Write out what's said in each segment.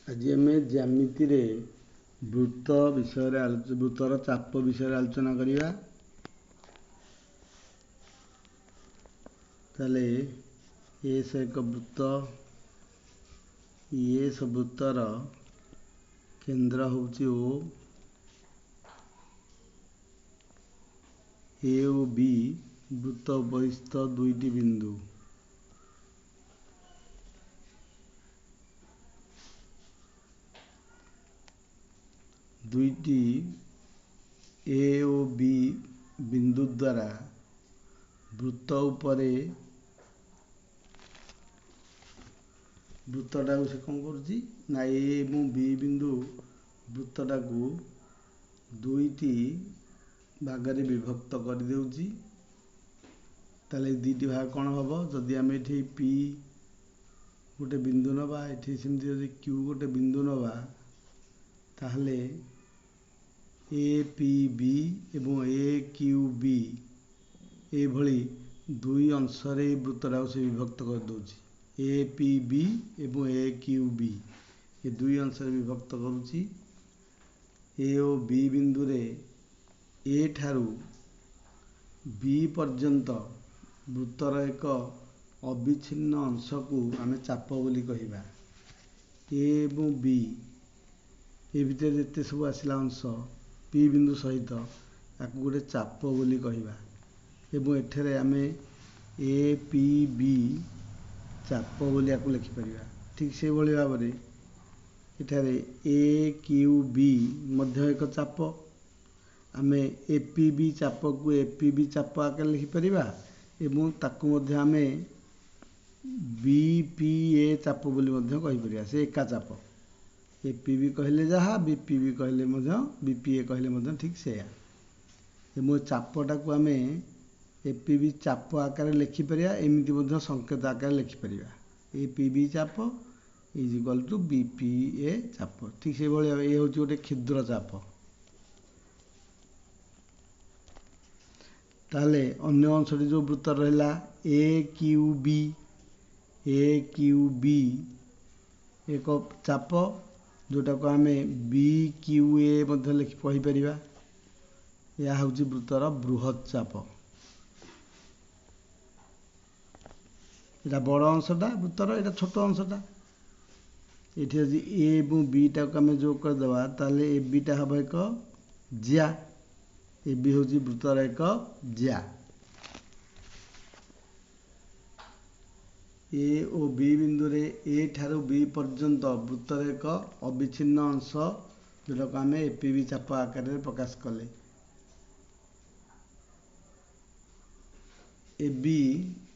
आज आम ज्यामिति रे वृत्त विषय वृत्तर चाप विषय आलोचना करवा। ताले एस एक वृत्त, एस वृत्तर केंद्र होची ओ, ए ओ बी वृत्त उपरिस्थ दुईटी बिंदु दुईटी ए ओ बी बिंदु द्वारा वृत्त उपरे वृत्तटा से कौन करुच्ची ना ए एवं बी बिंदु वृत्तटा को दुईटी भाग में विभक्त कर देउची। ताले दुईटी भाग कौन हम जदि आम ये पी गोटे बिंदु नवा ये सेमती जदि क्यू गोटे बिंदु नवा ताहले ए पी बी एवं ए क्यू बी ये भली दुई अंश वृत्तटा से विभक्त कर दूची। ए पी बी एवं ए क्यू बी ये दुई अंश विभक्त करुच्ची। ए ओ बी बिंदु रे ए ठारू बी पर्यंत वृत्तर एक अविच्छिन्न अंश को आम चाप बोली कहवा। ए एवं बी ए भितर जिते सब आसला अंश पी बिंदु सहित आपको गोटे चाप बोली कहवा। एवं एठरे आम ए पी बी चाप बोली आपको लिखिपर। ठीक से भाई भाव में एठारे ए क्यू बी मध्य एक चाप आम ए पी बी चाप को ए पी बी चाप आकार लिखिपर एवं ताकू मध्य आम बी पी ए चाप बोली मध्य कहीपर। से एका चाप ए पी बी कहले जहाँ बी पी बी कहले मध्य बी पी ए कहले मध्य ठीक से एवं चापटा को आम ए पी बी चाप आकार लिखिपर। एमती मध्य संकेत आकार लिखिपर ए पी बी चाप is equal to B P A चाप। ठीक से भाई ये हूँ गोटे क्षुद्र चाप। ताले अन्य अंशटी जो वृत्त रहा ए क्यू बी एक चाप जोटा को आम बी क्यू ए लिखि कहीपर। यह हूँ वृत्तर बृहत चाप। यहाँ बड़ अंशटा वृत्तर यहाँ छोट अंशटा ये ए और बी टाक आम जो करदे ताले ए बीटा हम एक ज्या ए बी हूँ वृत्तर एक ज्या। ए और बी बिंदु रे ए ठारू बी पर्यंत वृत्तर एक अविच्छिन्न अंश जोटा को आम ए पी बी चाप आकार प्रकाश कले। ए बी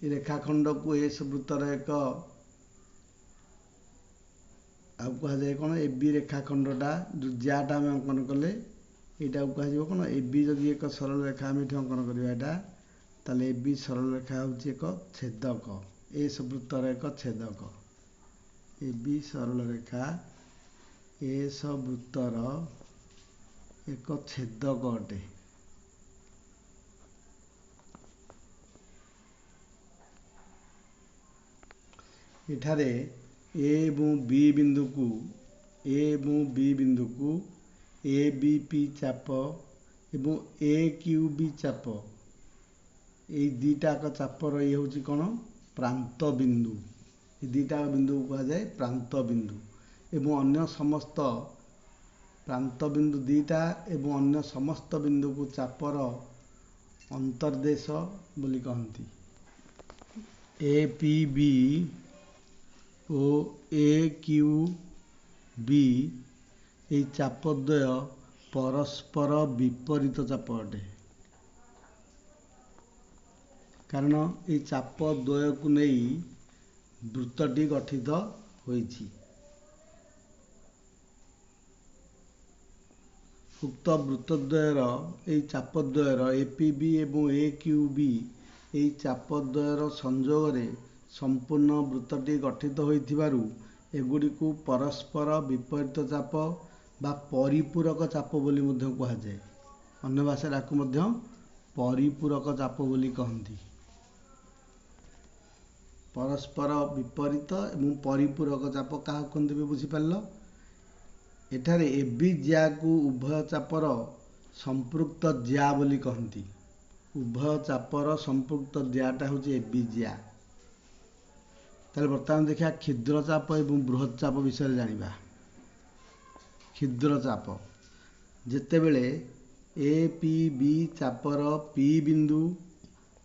रेखाखंड को एस वृत्तर एक कह जाए कौन ए बी रेखाखंडटा जो ज्याटा आम अंकन कले यहाँ कह कौन ए बी जदि एक सरल रेखा आम ये अंकन करवा ताले ए बी सरल रेखा हूँ एक छेदक एस वृत्तर एक छेदक। ए बी सरल रेखा एस वृत्तर एक छेदक अटे। एठारे ए और बी बिंदु को ए बी पी चाप एवं ए क्यू बी चाप ये दुईटाक चापर ये हूँ कौन प्रांत बिंदु। ये दुईटा बिंदु को कहुए प्रांत बिंदु एवं अन्य समस्त प्रांत बिंदु दुईटा एवं अन्य समस्त बिंदु को चापर अंतर्देश बोली कहती। A P B O A Q B ये चापद्वय परस्पर विपरीत चाप अटे। कारण ये चापद्वय को नहीं वृत्तटी गठित होइछि। उक्त वृत्तद्वयर ये चापद्वयर ए पी बी एवं ए क्यू बी ये चापद्वयर संयोग रे संपूर्ण वृत्तटी गठित होइथिबारु एगुड़ी को परस्पर विपरीत चाप बा परिपूरक चाप बोली मध्य कहा जाए। अन्य भाषा आपको मध्य परिपूरक चाप बोली कहती। परस्पर विपरीत एवं परिपूरक चाप क्या कहते बुझीपार एठारे एबी ज्या को उभय चापर संपृक्त ज्या बोली कहती। उभय चापर संपृक्त ज्याटा हूँ एबी ज्या। ताले बर्तमान देखा क्षुद्र चाप एवं बृहत चाप विषय जानिबा। क्षुद्र चाप जेतेबेले ए पी बी चापर पी बिंदु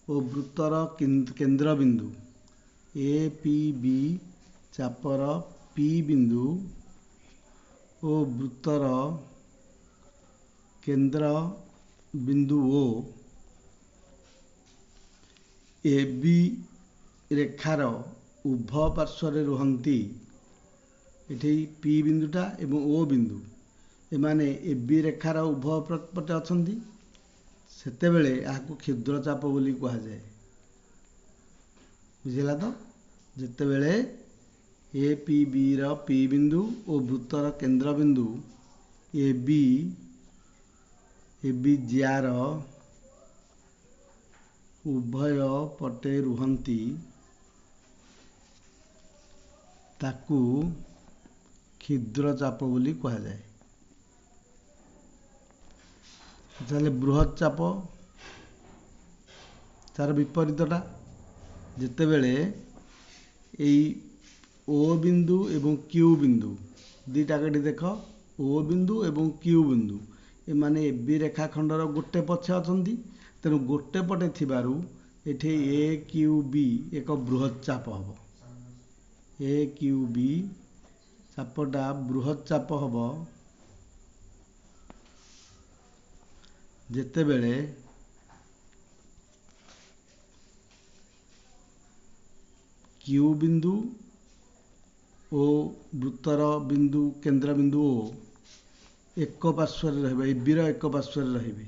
और वृत्तर केंद्र बिंदु ए पी बी चापर पी बिंदु और वृत्तर केंद्र बिंदु ओ ए बी रेखार उभय पार्श्व रुहंती। एठी पी बिंदुटा एवं ओ बिंदु एमाने ए बी रेखार उभय पटे अछंती। सेतेबेले याकू क्षुद्र चाप बोली कहा जाए। बुझिला तो जेतेबेले ए पी बी र पी बिंदु और वृत्तर केंद्र बिंदु ए बी ज्यार उभय पटे रुहंती ताकू क्षुद्र चाप बोली कहा जाए। ताले बृहत चाप तार विपरीतटा जेतेबेले एई ओ बिंदु एवं क्यू बिंदु दीटा कटी देख ओ बिंदु एवं क्यू बिंदु एमाने बी रेखाखंडर गोटे पछे अछंती। तेणु गोटे पटे थिबारु एठी ए क्यू बी एक बृहत चाप हबो। ए क्यू बी चापटा बृहत चाप हबो जेतेबेले क्यू बिंदु ओ वृत्तर बिंदु केंद्र बिंदु ओ एक पार्श्व रहिबे। ए बी र एक पार्श्व रहिबे।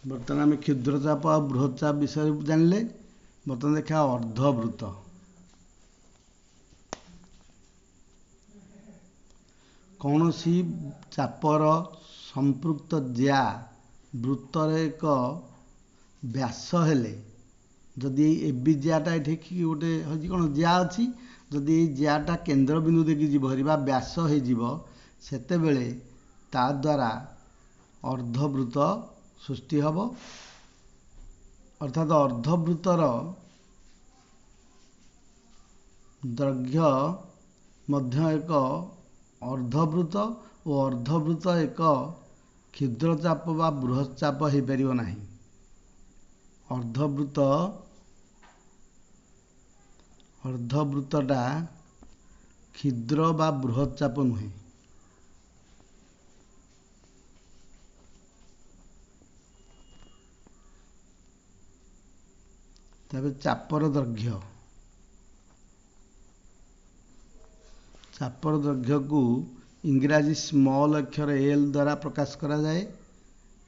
बर्तमान आम क्षुद्र चाप और बृहत चाप विषय जानले। बर्तमान देखा अर्धवृत्त। कौन सी चापर संपृक्त ज्या वृत्तर एक व्यास हेले जदि ए बी ज्याटा ये गोटे हूँ कौन ज्या अच्छी जदि ज्याटा केंद्र बिंदु देखी जीव हरिबा व्यास हो सेतेबेले ता द्वारा अर्धवृत्त सृष्टि हब। अर्थात अर्धवृत्तर दैर्घ्य मध्य एक अर्धवृत्त और अर्धवृत्त एक क्षुद्र चाप बा बृहत चाप हो पारिबो नाही। अर्धवृत्तटा क्षुद्र बा बृहत चाप नुहे। चापर दैर्घ्य को इंग्राजी स्मॉल अक्षर एल द्वारा प्रकाश करा जाए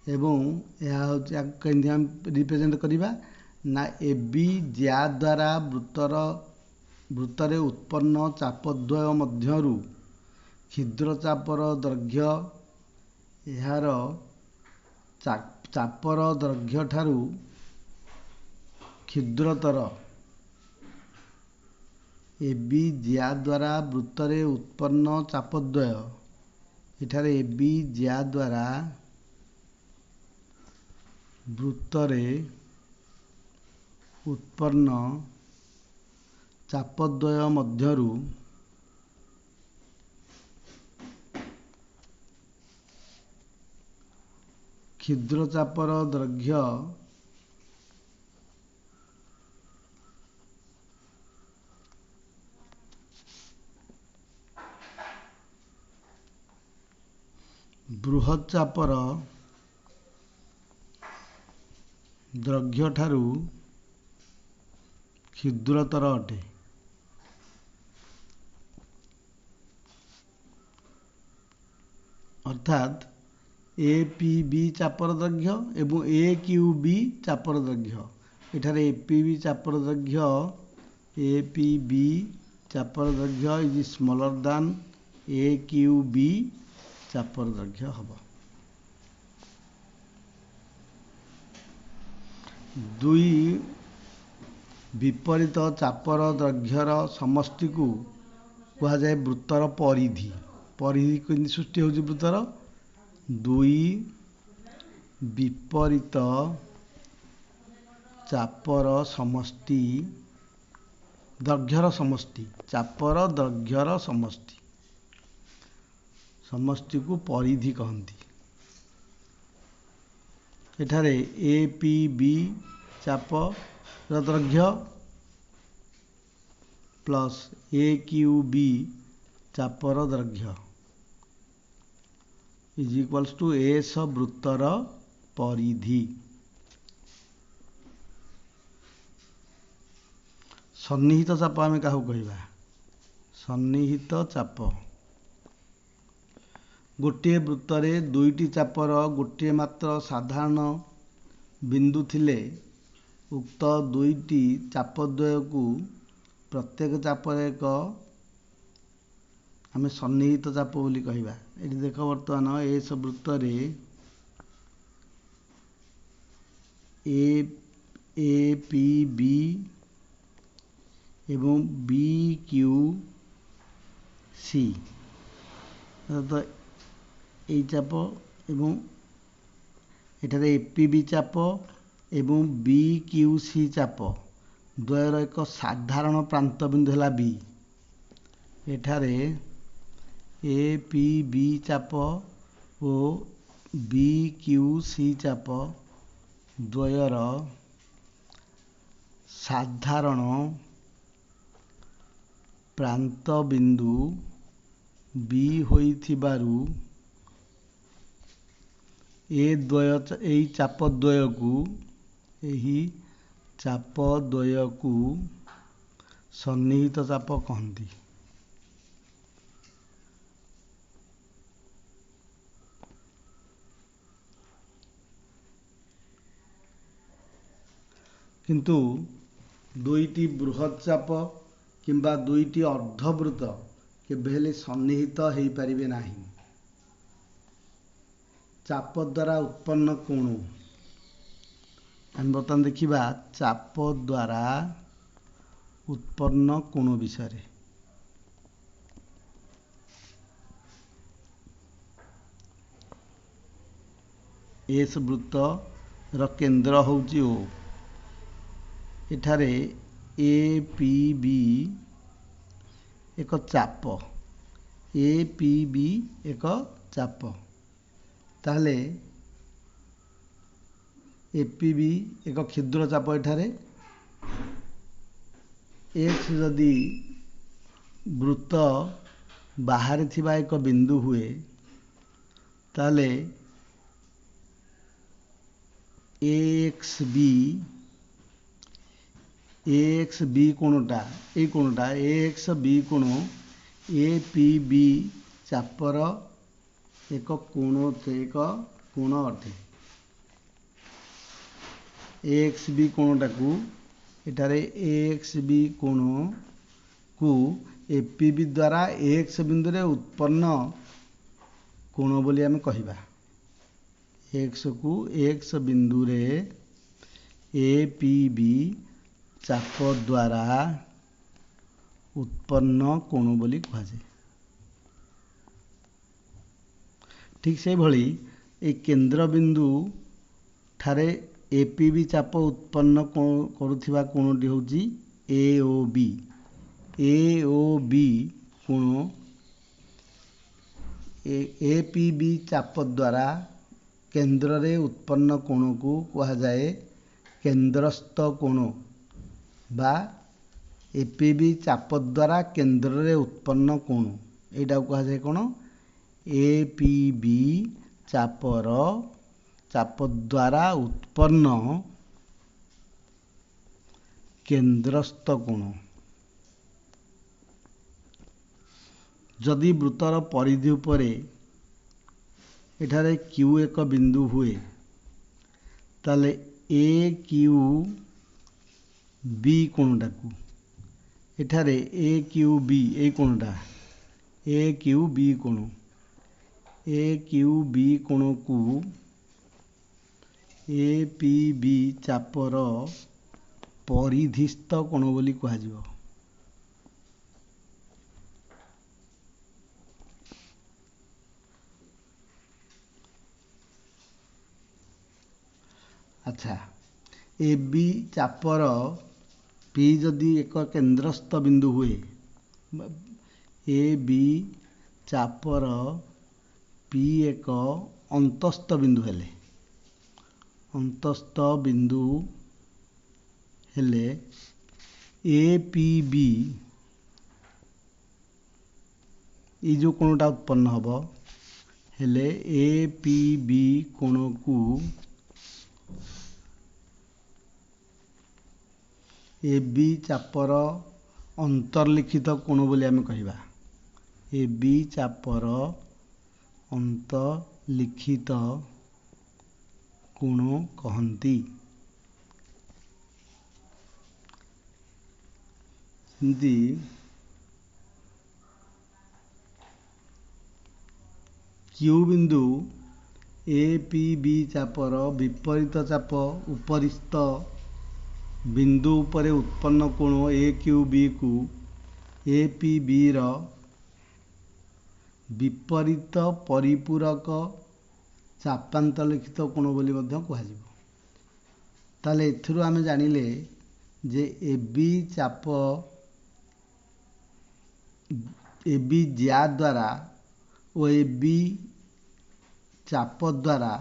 एवं यह केंद्र हम रिप्रेजेंट करिबा ना ए बी ज्या द्वारा वृत्तरे उत्पन्न चापद्वय मध्यरु क्षुद्र चापर दैर्घ्य यार चापर दैर्घ्य ठारू क्षुद्रतर ए बी ज्या द्वारा वृत्तरे उत्पन्न चापद्वय एठारे ए बी ज्या द्वारा वृत्तरे उत्पन्न चापद्वय मध्यरु क्षुद्र चापर दैर्घ्य बृहत चापर दैर्घ्य ठारू क्षुद्रतर अटे। अर्थात ए पी बी चापर दैर्घ्य एवं ए क्यू बी चापर दैर्घ्य एठारे ए पी बी चापर दैर्घ्य ए पी बी चापर दैर्घ्य इज स्मॉलर दान ए क्यू बी चापर दैर्घ्य हब। दुई विपरीत चापर दैर्घ्यर समष्टि को कुहाଯାए वृत्तर परिधि। परिधि केମିତି सृष्टि होଉଛି वृत्तर? ଦୁଇ विपरीत चापर समष्टि दैर्घ्यर समष्टि, चापर दैर्घ्यर समष्टि, समष्टि को परिधि कहती। एठारे ए पी बी चापर दैर्घ्य प्लस ए क्यू बी चापर दैर्घ्य इज इक्वल्स टू एस वृत्तर परिधि। सन्निहित चाप आम क्या कहवा? सन्निहित चाप गोटे वृत्तरे दुईटी चापर गोटे मात्र साधारण बिंदु थिले उक्त दुईटी चापद्वय को प्रत्येक चापर एक आम सन्निहित चाप बोली कहवा। ये देख बर्तमान एस वृत्तरे ए पी बी एवं बी क्यू सी तो यही चाप एवं एठारे एपीबी चाप एवं बी क्यू सी चाप द्वयर एक साधारण प्रांत बिंदु है बी। एठारे ए पी बी चाप और बी क्यू सी चाप द्वयर साधारण प्रांत बिंदु बी होइथिबारु यही चापद्वय को सन्निहित चाप कहती। किंतु दुईटी बृहत चाप किंबा दुईटी अर्धवृत्त केबेले सन्निहित हो पारिबे नाही। चाप द्वारा उत्पन्न कोण हम बर्तमान देखिबा चाप द्वारा उत्पन्न कोण विषय। एस वृत्त र केंद्र होउची ओ। एठारे ए पी बी एक चाप, ए पी बी एक चाप, ताहले एपीबी एक क्षुद्र चाप। एठारे एक्स जदि वृत्त बाहर थिबा एक बिंदु हुए ताहले एक्स बी कोणटा ए कोणटा एक्स बी कोण ए पी बी चापर एक कोण अटे। एक्स बी कोणटा को एठारे एक्स बी कोण को एपीबी द्वारा एक्स बिंदु रे उत्पन्न कोण बोली आम कहिबा। एक्स को एक्स बिंदु रे एपीबी चाप द्वारा उत्पन्न कोण बोली कहुए। ठीक से भली ए केंद्र बिंदु ठारे एपीबी चाप उत्पन्न करुथिबा कोणटी होची एओबी। एओबी कोण एपीबी चाप द्वारा केंद्र रे उत्पन्न कोण को कहा जाए केंद्रस्थ कोण बा एपीबी चाप द्वारा केंद्र रे उत्पन्न कोण एटा कहा जाए कोण एपीबी चाप द्वारा उत्पन्न केंद्रस्थ कोण। जदि वृत्तर परिधि उपरे एठारे क्यू एक बिंदु हुए ताले ए क्यू बी कोणटा को एठारे ए क्यू बी ए कोणटा ए क्यू बी कोण को ए पी बी चापर परिधिस्थ कोण बोली कुहाजिबो। अच्छा, ए बी चापर पी जदि एक केंद्रस्थ बिंदु हुए, ए बी चापर पी एक अंतस्थ बिंदु हेले, अंतस्थ बिंदु हेले ए पी बी ये जो कोणटा उत्पन्न हब हेले ए पी बी कोण को ए बी चापर अंतर्लिखित कोण बोली आमे कहिबा। ए बी चापर अंतर्लिखित कोण कहंती। हिंदी क्यू बिंदु ए पी बी चापर विपरीत चाप उपरिस्थ बिंदु उपरे उत्पन्न कोण ए क्यू बी को ए पी बी रो विपरीत परिपूरक चापांतरलिखित कोण बोली मध्य कुहाजिबो। ताले एथिरु आमे जानिले जे ए बी चाप ए बी ज्या द्वारा और ए बी चाप द्वारा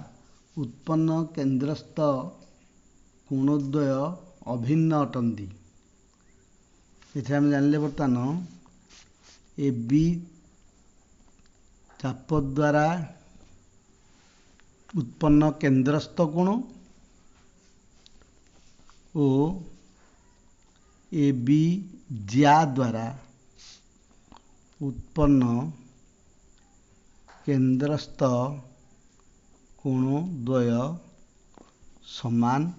उत्पन्न केंद्रस्थ कोणद्वय अभिन्न अटंती। एथे आमे जानिले बर्तमान ए बी चाप द्वारा उत्पन्न केंद्रस्थ कोण और ए बी ज्या द्वारा उत्पन्न केंद्रस्थ कोण द्वय समान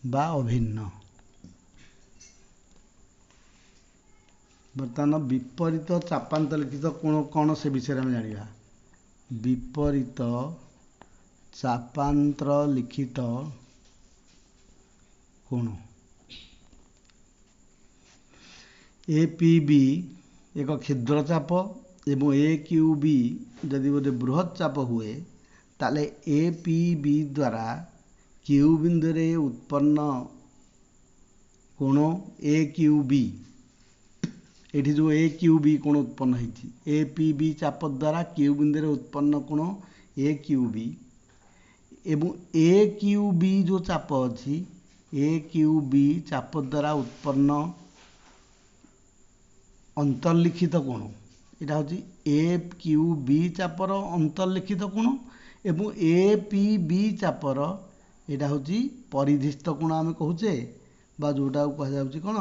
बा अभिन्न। बर्तमान विपरीत चापांतरलिखित कोण कौन से विषय में जानिबा। विपरीत चापांतरलिखित कोण ए पी बी एक क्षुद्र चाप एवं ए क्यू बी जदि गोटे बृहत चाप हुए ताले ए पी बी द्वारा क्यू बिंदु रे उत्पन्न कोण ए क्यू बी एठी जो ए क्यू बी कोण उत्पन्न होती ए पी बी चाप द्वारा क्यू बिंदु रे उत्पन्न कोण ए क्यू बी एवं ए क्यू बी जो चाप अच्छी ए क्यू बी चाप द्वारा उत्पन्न अंतर्लिखित कोण यहाँ हूँ ए क्यू बी चापर अंतर्लिखित कोण एवं ए पी बी चापर यहाँ हूँ परिधिस्थ कोण आम कहूचे बा जोटा कहुचे कौन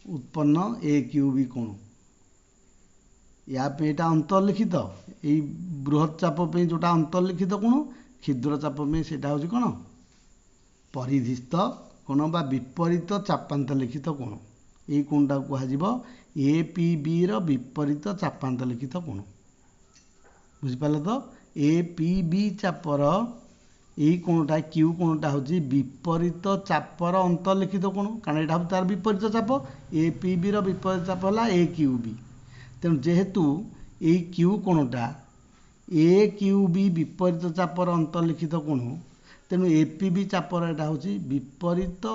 उत्पन्न ए क्यू बी कोण या पे एटा अंतर्लिखित यही बृहत चाप पे जोटा अंतर्लिखित कोण क्षुद्र चाप में सेटा हूँ कौन परिधिस्थ कोण बा विपरीत चापांतरलिखित कोण यही कोणटा कहुब ए पी बी रो विपरीत चापांतरलिखित कोण। बुझिपाल तो ए पी बी चापर यही कोणटा क्यू कोणटा हूँ विपरीत चापर अंतर्लिखित कोण कारण यहाँ हूँ तार विपरीत चाप ए पी बी रो विपरीत चाप है ए क्यू बी तेणु जेहेतु यही क्यू कोणटा ए क्यू बी विपरीत चापर अंतर्लिखित कोण तेणु ए पी बी चापर यहाँ हूँ विपरीत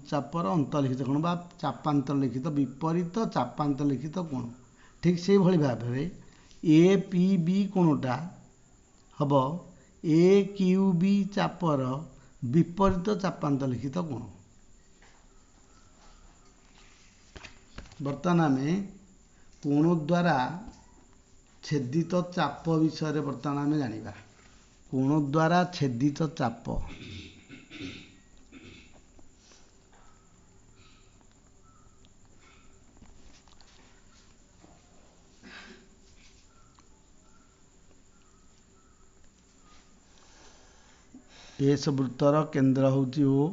चापर अंतर्लिखित कोण बा चापांतरलिखित विपरीत चापांतरलिखित कोण। ठीक से भली भाव में ए पी बी कोणटा हम ए क्यू बी चापर विपरीत चापांतरलिखित कोण। बर्तमान आम कोण द्वारा छेदित चाप विषय बर्तमान आम जानिबा। कोण द्वारा छेदित चाप एस वृत्तर केंद्र होची ओ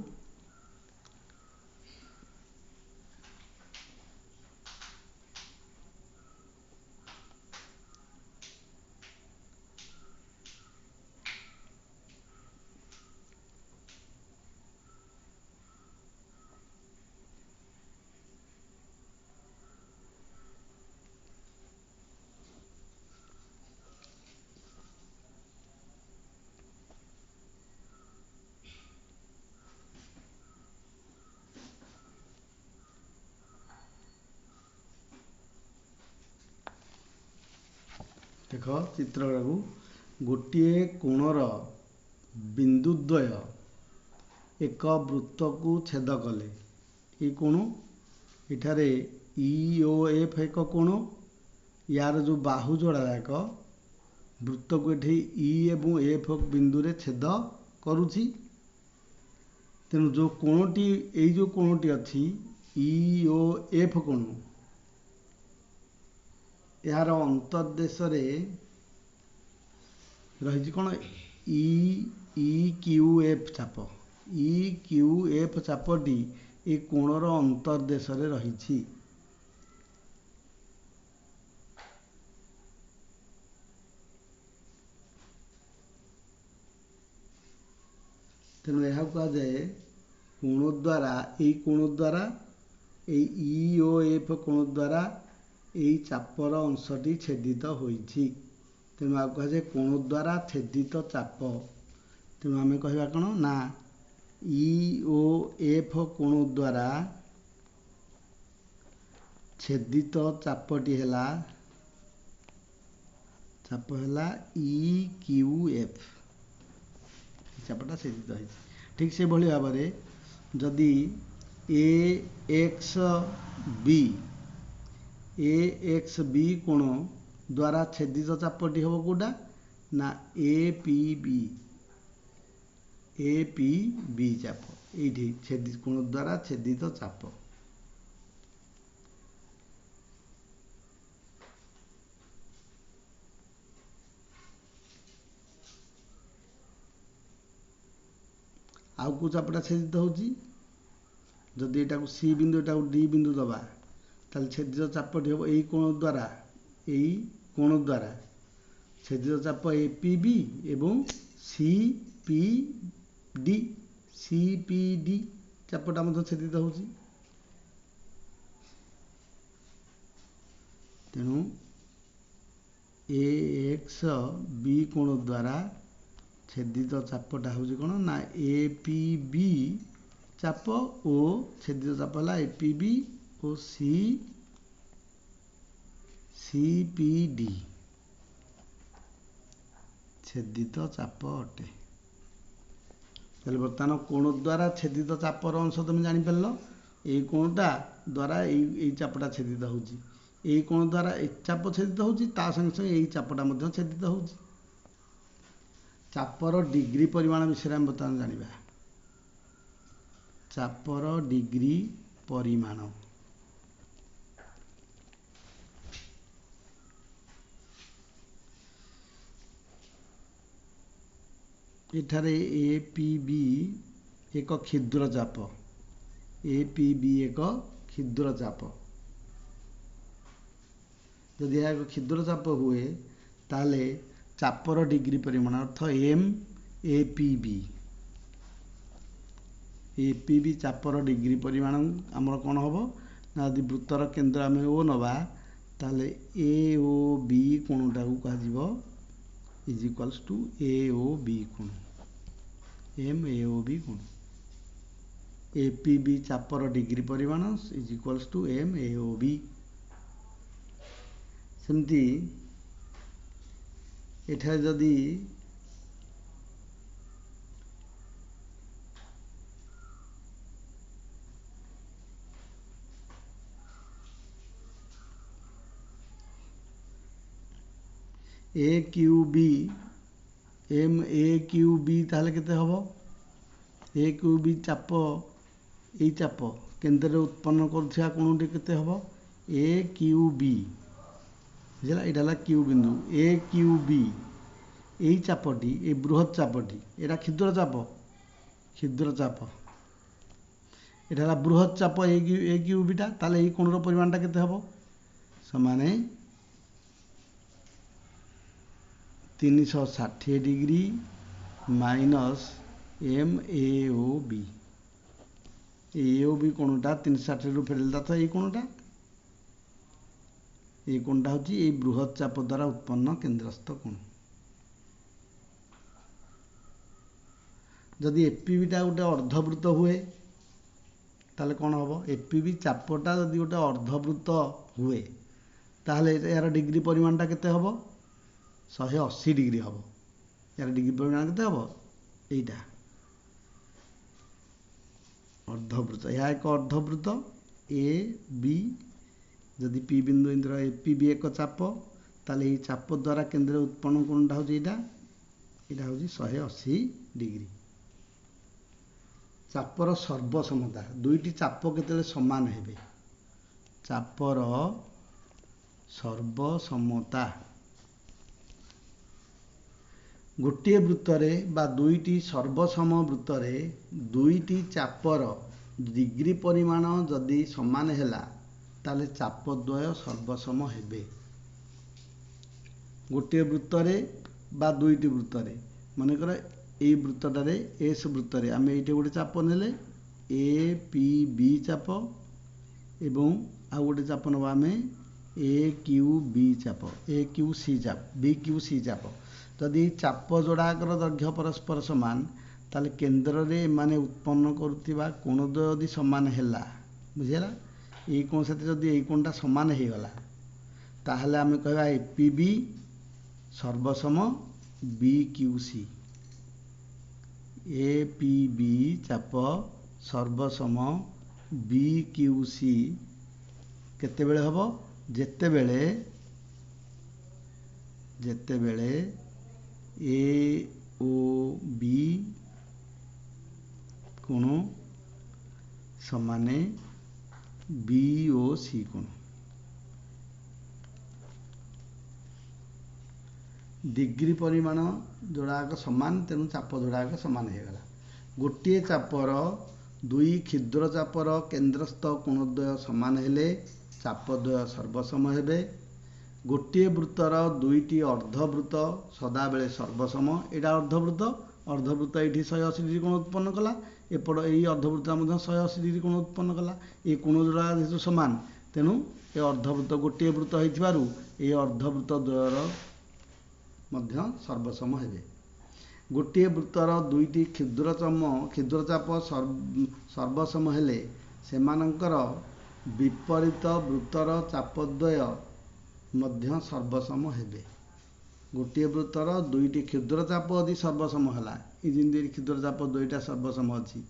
देख चित्र गोटे कोणर बिंदुद्वय एक वृत्त को छेद कले ये कोण एठारे ई ओ एफ एक कोण यार जो बाहु जोड़ा एक वृत्त को ये ई एवं एफ बिंदु रे छेद करुछि तेणु जो कोणटी एई जो कोणटी अच्छी ई ओ एफ कोण यार अंतर्देश रे रही कौन ई क्यू एफ चाप ई क्यू एफ चापटी ए कोणर अंतर्देश रे रही तेणु यह कह जाए कोण द्वारा ई ओ एफ कोण द्वारा यही चापर अंशटी छेदित होइछि तेणु आ कहुए कोण द्वारा छेदित चाप तेणु आम कह कौन ना ई ओ एफ कोण द्वारा छेदित चापटी है ई क्यू एफ चापटा छेदित है ठीक से भली भाव में जदि ए एक्स बी कोण द्वारा छेदित चापटी हम कौटा ना ए पी बी चाप ये छेदित कोण द्वारा छेदित चाप आउ को चापटा छेदित होची जदि एटा को सी बिंदु एटा को डी बिंदु दबा ताल छेदित चापटी हम यही कोण द्वारा छेदित चाप एपीबी एवं सीपीडी चापटा मध्य छेदित होची तेणु ए एक्स बी कोण द्वारा छेदित चापटा हूँ कौन ना एपीबी चाप ओ छेदित चाप है एपीबी ओ सीपीडी छेदित चाप अटे बर्तमान कोण द्वारा छेदित चापर अंश तुम जापर ये कोणटा द्वारा यही चापटा छेदित होची यही कोण द्वारा एक चाप छेदित होची ता संगे संगे यही चापटा मध्य छेदित होची चापर डिग्री परिमाण विषय में बर्तमान जाना चापर डिग्री परिमाण एठारे एपीबी एक क्षुद्र चाप एपीबी एक क्षुद्र चाप जदि यह एक क्षुद्र चाप हुए ताले चापर डिग्री परिमाण अर्थ एम एपीबी चापर डिग्री परिमाण आमर कौन हम ना यदि वृत्तर केन्द्र आम ओ नवा ताले ए ओ बी कोणटा को कह is equals to A O B कोण एम ए ओ बी कोण एपीबी चापर डिग्री परिमाण is equals to M A O B सेमती एठारे जदि A Q B M A Q B ताहले केते हबो ए क्यू बी चाप यही चाप केन्द्र उत्पन्न करुवा कोणटी केते हबो ए क्यू बी बुझला यहाँ क्यू बिंदु ए क्यू बी यही चापटी ये बृहत चापटी यहाँ क्षुद्र चाप यहाँ बृहत चाप ए क्यू बीटा ताले यही कोणर परिमाणटा केते हबो समाने 360 degree minus M A O B कोणटा 360 रु फेरदेला तो ये कोणटा हूँ ये बृहत चाप द्वारा उत्पन्न केन्द्रस्थ कोण जदि एपीबीटा गोटे अर्धवृत्त हुए ताले कौन हम एपीबी चापटा जदि गोटे अर्धवृत्त हुए ताहले यार डिग्री परिमाणटा केते हबो 180 डिग्री हम यार डिग्री परिमाण केते हम एटा अर्धवृत्त यह एक अर्धवृत्त ए बी जदि पी बिंदु इंद्र ए पी बी एक चाप ताले ये चाप द्वारा केंद्र उत्पन्न कोणटा हो एटा 180 डिग्री चापर सर्वसमता दुईटी चाप केतेले समान हेबे चापर सर्वसमता गोटे वृत्तरे बा दुईटी सर्वसम वृत्तरे दुईटी चापर डिग्री परिमाण जदि समान हैला ताले चापद्वय सर्वसम हेबे गोटे वृत्तरे बा दुईटी वृत्तरे मानकर এই বৃত্তটারে এস বৃত্তরে আমি এইটা গোটে চাপ নেলে এ পি বি চাপ এবং ଆଉ গোটে চাপ নেব আমি এ কিউ বি চাপ এ কিউ সি চাপ বি কিউ সি চাপ যদি চাপ যোড়াকৰ দৈর্ঘ্য পরস্पर সমান তাহলে কেন্দ্ରରେ মানে উৎপন্ন করুଥିବା কোণদ্বয় যদি সমান হেলা বুঝিলা এই কোণ সাথে যদি এই কোণটা সমান হয়ে গলা তাহলে আমি কহবা এ পি বি সর্বসম B Q C A P B चाप सर्वसम बी क्यू सी केते बेले हबो जेते बेले ए ओ बी कोण समाने बी ओ सी कोण डिग्री परिमाण जोड़ाक समान तेणु चाप जोड़ाक समान हो गला गोटे चापर दुई क्षुद्र चापर केन्द्रस्थ कोणद्वय समान हेले चापद्वय सर्वसम हेबे गोटे वृत्तर दुईटी अर्धवृत्त सदा बेले सर्वसम एटा अर्धवृत्त ये 180 डिग्री कोण उत्पन्न कला एपट यही अर्धवृत्त 180 डिग्री कोण उत्पन्न कला ये कोण जोड़ा जेहेतु समान तेणु ये अर्धवृत्त गोटे वृत्त होइथिबारु ये अर्धवृत्त द्वयर मध्य सर्वसम हेबे गोटे वृत्तर दुईटी क्षुद्र चाप सर्वसम हेले सेमानंकर विपरीत वृत्तर चापद्वय मध्य सर्वसम हेबे गोटे वृत्तर दुईटी क्षुद्र चाप यदि सर्वसम हैला ये क्षुद्र चाप दुईटा सर्वसम अच्छी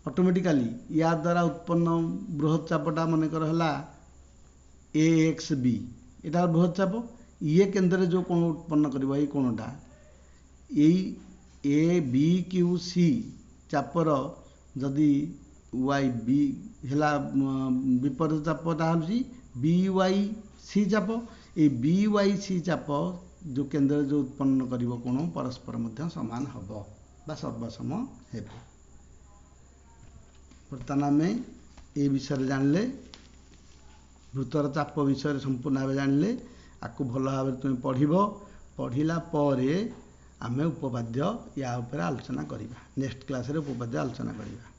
ऑटोमेटिकली या द्वारा उत्पन्न बृहत चापटा मनकर है ए एक्स बी यहाँ बृहत चाप ये केंद्र जो कोण उत्पन्न करिबो ये कोणटा ए बी क्यू सी चापर जदि वाई बी हैला विपरीत चापटा हूँ बी वाई सी चाप ये बी वाई सी चाप जो केंद्र जो उत्पन्न करिबो कोण परस्पर मध्य समान हबो बा सर्वसम हेबे बर्तमान आम ए विषय जानले वृत्तर चाप विषय संपूर्ण भाव जानले आपको भल भाव तुम पढ़ला आम उपपाद्य या आलोचना करवा नेक्स्ट क्लास रे उपपाद्य आलोचना करवा।